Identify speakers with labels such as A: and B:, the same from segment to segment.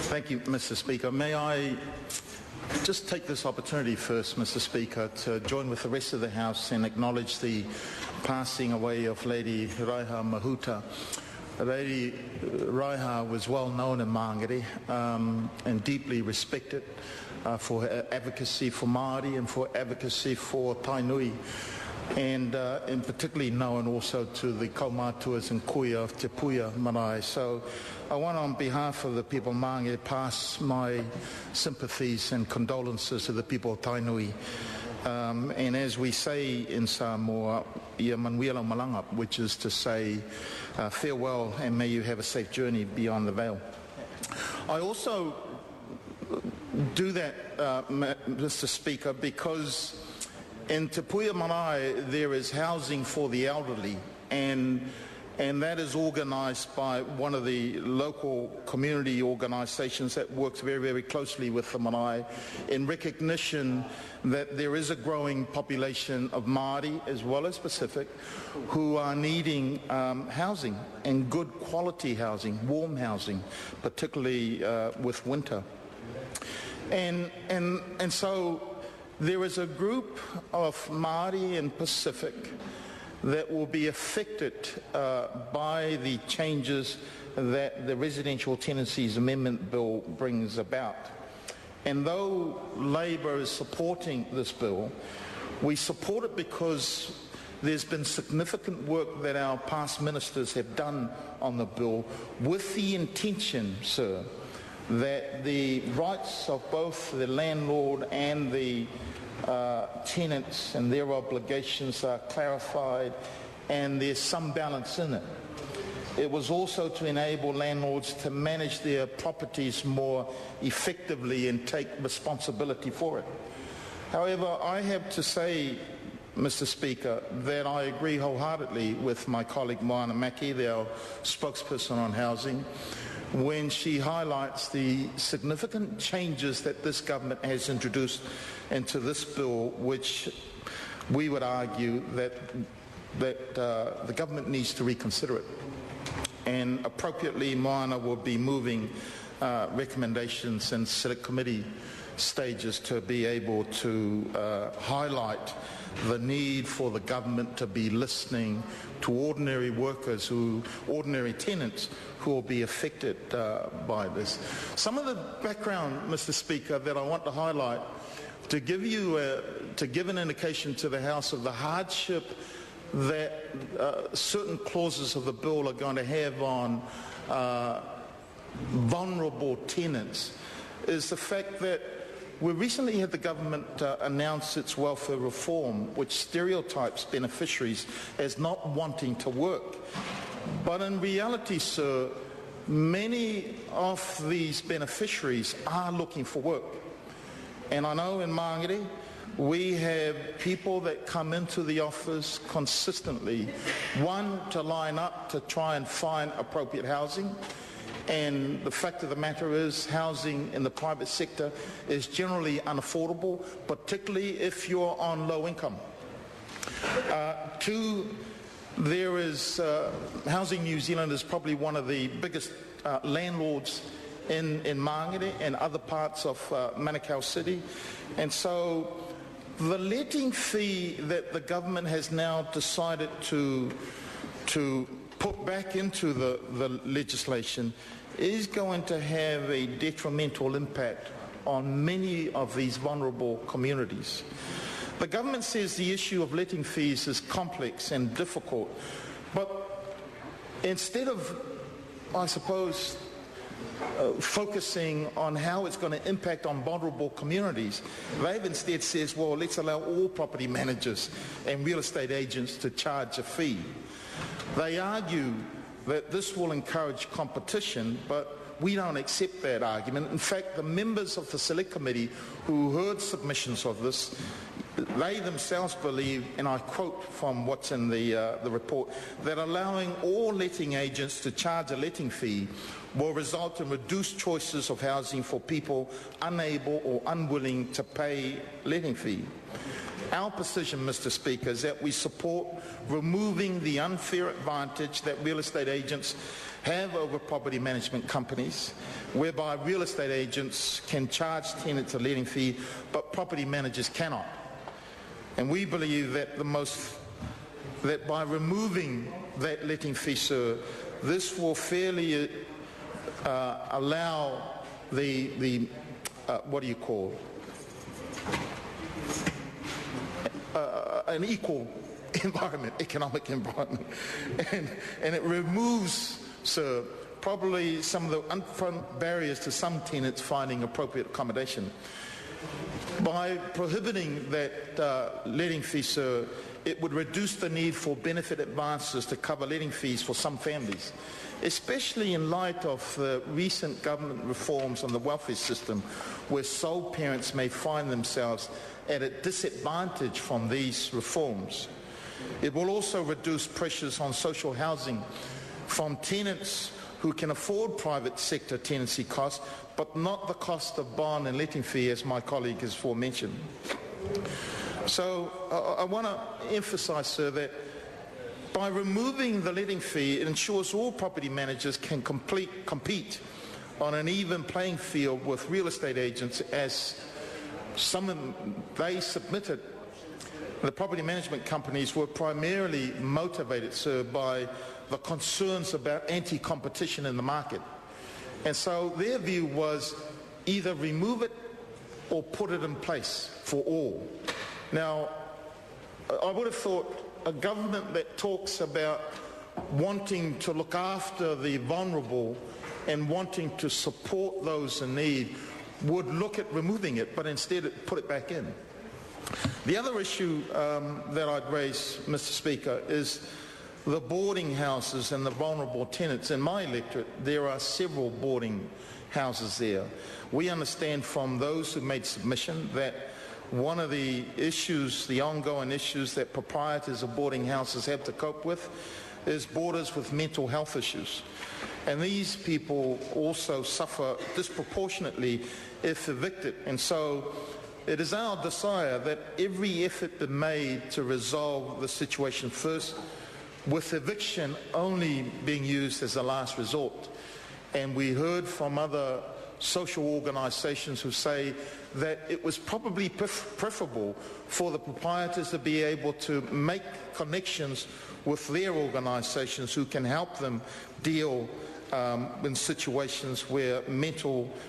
A: Thank you, Mr. Speaker. May I just take this opportunity first, Mr. Speaker, to join with the rest of the House and acknowledge the passing away of Lady Raiha Mahuta. Lady Raiha was well known in Māngere and deeply respected for her advocacy for Māori and for advocacy for Tainui, and particularly known also to the kaumātuas and kuia of Te Puia marae. So I want, on behalf of the people of Māngere, pass my sympathies and condolences to the people of Tainui. And as we say in Samoa, ia manuela malanga, which is to say farewell and may you have a safe journey beyond the veil. I also do that, Mr. Speaker, because in Te Puia marae there is housing for the elderly, and that is organised by one of the local community organisations that works very, very closely with the marae in recognition that there is a growing population of Māori as well as Pacific who are needing housing, and good quality housing, warm housing, particularly with winter. And so there is a group of Māori and Pacific that will be affected by the changes that the Residential Tenancies Amendment Bill brings about. And though Labour is supporting this bill, we support it because there's been significant work that our past ministers have done on the bill with the intention, sir, that the rights of both the landlord and the tenants and their obligations are clarified and there's some balance in it. It was also to enable landlords to manage their properties more effectively and take responsibility for it. However, I have to say, Mr. Speaker, that I agree wholeheartedly with my colleague Moana Maki, our spokesperson on housing, when she highlights the significant changes that this government has introduced into this bill, which we would argue that the government needs to reconsider it. And appropriately, Moana will be moving recommendations in select committee stages to be able to highlight the need for the government to be listening to ordinary workers, ordinary tenants who will be affected by this. Some of the background, Mr. Speaker, that I want to highlight to give an indication to the House of the hardship that certain clauses of the bill are going to have on vulnerable tenants is the fact that we recently had the government announce its welfare reform, which stereotypes beneficiaries as not wanting to work. But in reality, sir, many of these beneficiaries are looking for work. And I know in Māngere, we have people that come into the office consistently, one, to line up to try and find appropriate housing. And the fact of the matter is, housing in the private sector is generally unaffordable, particularly if you're on low income. Two, there is Housing New Zealand is probably one of the biggest landlords in Māngere and other parts of Manukau City. And so the letting fee that the government has now decided to put back into the legislation is going to have a detrimental impact on many of these vulnerable communities. The government says the issue of letting fees is complex and difficult, but instead of, I suppose, focusing on how it's going to impact on vulnerable communities, they've instead says, well, let's allow all property managers and real estate agents to charge a fee. They argue that this will encourage competition, but we don't accept that argument. In fact, the members of the Select Committee who heard submissions of this, they themselves believe, and I quote from what's in the report, that allowing all letting agents to charge a letting fee will result in reduced choices of housing for people unable or unwilling to pay letting fee. Our position, Mr. Speaker, is that we support removing the unfair advantage that real estate agents have over property management companies, whereby real estate agents can charge tenants a letting fee, but property managers cannot. And we believe that that by removing that letting fee, sir, this will fairly allow what do you call an equal environment, economic environment, and it removes, sir, probably some of the upfront barriers to some tenants finding appropriate accommodation. By prohibiting that letting fee, sir, it would reduce the need for benefit advances to cover letting fees for some families, especially in light of the recent government reforms on the welfare system, where sole parents may find themselves at a disadvantage from these reforms. It will also reduce pressures on social housing from tenants who can afford private sector tenancy costs, but not the cost of bond and letting fee, as my colleague has aforementioned. So I want to emphasise, sir, that by removing the letting fee, it ensures all property managers can compete on an even playing field with real estate agents, as they submitted. The property management companies were primarily motivated, sir, by the concerns about anti-competition in the market. And so their view was either remove it or put it in place for all. Now, I would have thought a government that talks about wanting to look after the vulnerable and wanting to support those in need would look at removing it, but instead it put it back in. The other issue that I'd raise, Mr. Speaker, is the boarding houses and the vulnerable tenants. In my electorate, there are several boarding houses there. We understand from those who made submission that one of the issues, the ongoing issues that proprietors of boarding houses have to cope with is boarders with mental health issues. And these people also suffer disproportionately if evicted. And so it is our desire that every effort be made to resolve the situation first, with eviction only being used as a last resort. And we heard from other social organisations who say that it was probably preferable for the proprietors to be able to make connections with their organisations who can help them deal in situations where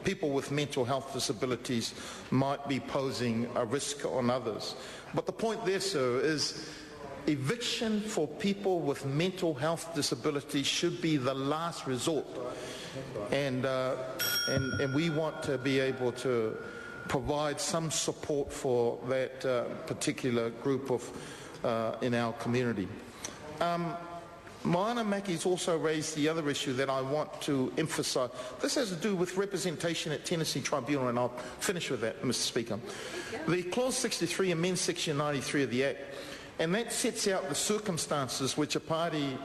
A: people with mental health disabilities might be posing a risk on others. But the point there, sir, is eviction for people with mental health disabilities should be the last resort. And we want to be able to provide some support for that particular group in our community. Moana Mackey's also raised the other issue that I want to emphasise. This has to do with representation at Tenancy Tribunal, and I'll finish with that, Mr. Speaker. The Clause 63 amends Section 93 of the Act, and that sets out the circumstances which a party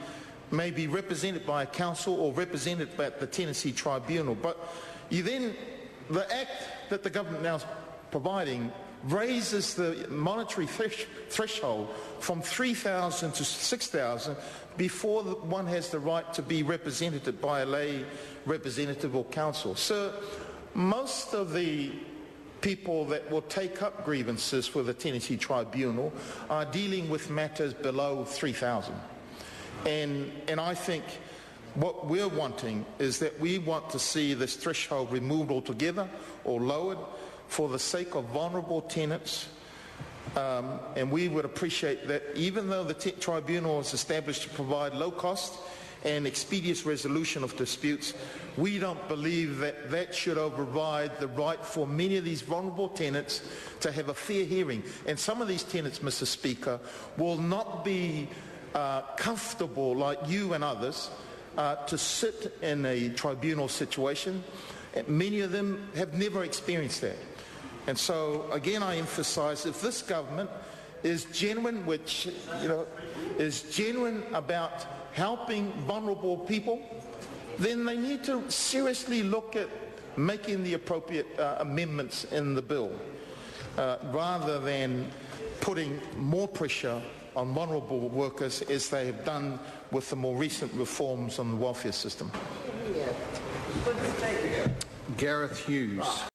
A: may be represented by a council or represented at the Tenancy Tribunal. But the Act that the government now is providing raises the monetary threshold from $3,000 to $6,000 before one has the right to be represented by a lay representative or council. Sir, most of the people that will take up grievances for the Tenancy Tribunal are dealing with matters below $3,000. And I think what we're wanting is that we want to see this threshold removed altogether or lowered for the sake of vulnerable tenants. And we would appreciate that even though the tribunal is established to provide low cost and expeditious resolution of disputes, we don't believe that that should override the right for many of these vulnerable tenants to have a fair hearing. And some of these tenants, Mr. Speaker, will not be comfortable, like you and others, to sit in a tribunal situation. Many of them have never experienced that. And so, again, I emphasise, if this government is genuine, is genuine about helping vulnerable people, then they need to seriously look at making the appropriate amendments in the bill, rather than putting more pressure on vulnerable workers as they have done with the more recent reforms on the welfare system?
B: Gareth Hughes.